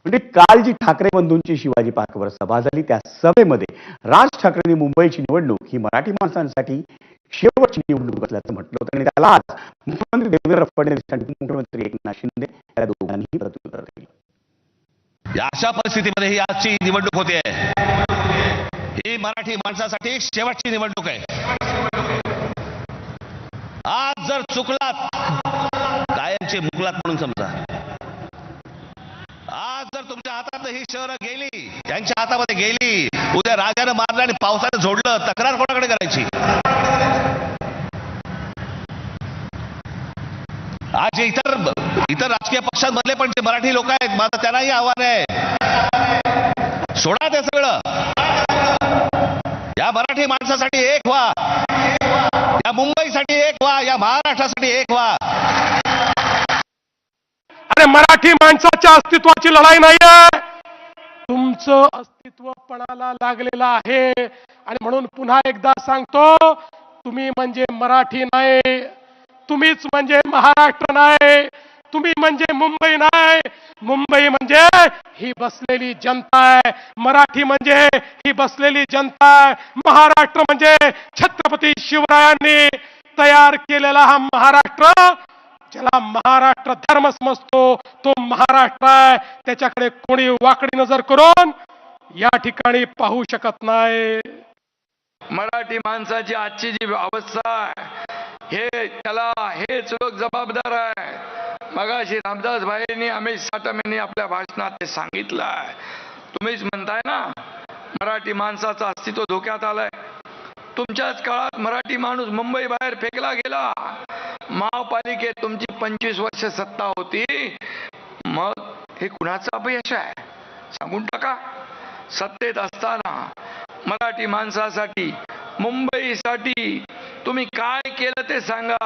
म्हणजे काल जी ठाकरे बंधूंची शिवाजी पार्कवर सभा झाली त्या सभेमध्ये राज ठाकरेंनी मुंबईची निवडणूक ही मराठी माणसांसाठी शेवटची निवडणूक असल्याचं म्हटलं होतं आणि त्याला आज मुख्यमंत्री देवेंद्र फडणवीस आणि उपमुख्यमंत्री एकनाथ शिंदे या दोघांनीही प्रत्युत्तर दिलं. अशा परिस्थितीमध्ये ही आजची निवडणूक होते, ही मराठी माणसासाठी शेवटची निवडणूक आहे. आज जर चुकलात कायमचे मुकलात म्हणून समजा. आज जर तुमच्या हातात ही शहरं गेली, त्यांच्या हातामध्ये गेली, उद्या राजानं मारलं आणि पावसानं झोडलं, तक्रार कोणाकडे करायची? आज इतर राजकीय पक्षांमधले पण जे मराठी लोक आहेत, माझं त्यांनाही आव्हान आहे, सोडा ते सगळं. या मराठी माणसासाठी एक व्हा, या मुंबईसाठी एक व्हा, या महाराष्ट्रासाठी एक व्हा. अरे मराठी माणसाच्या अस्तित्वाची लढाई नाहीये, तुमचं अस्तित्व पणाला लागलेलं आहे. आणि म्हणून पुन्हा एकदा सांगतो, तुम्ही म्हणजे मराठी नाही, तुम्हीच म्हणजे महाराष्ट्र नाही, तुम्ही म्हणजे मुंबई नाही. मुंबई म्हणजे ही बसलेली जनता आहे, मराठी म्हणजे ही बसलेली जनता आहे, महाराष्ट्र म्हणजे छत्रपती शिवरायांनी तयार केलेला हा महाराष्ट्र, ज्याला महाराष्ट्र धर्म समजतो तो महाराष्ट्र आहे. त्याच्याकडे कोणी वाकडी नजर करून या ठिकाणी पाहू शकत नाही. मराठी माणसाची आजची जी अवस्था आहे, त्याला हेच लोक जबाबदार आहे. मगाशी रामदास भाईंनी, अमित साटमेंनी आपल्या भाषणात ते सांगितलं आहे. तुम्हीच म्हणताय ना मराठी माणसाचं अस्तित्व धोक्यात आलंय. तुमच्याच काळात मराठी माणूस मुंबई बाहेर फेकला गेला. महापालिकेत तुमची 25 वर्ष सत्ता होती, मग हे कुणाचं अपयश आहे सांगून टाका. सत्तेत असताना मराठी माणसासाठी, मुंबईसाठी तुम्ही काय केलं ते सांगा.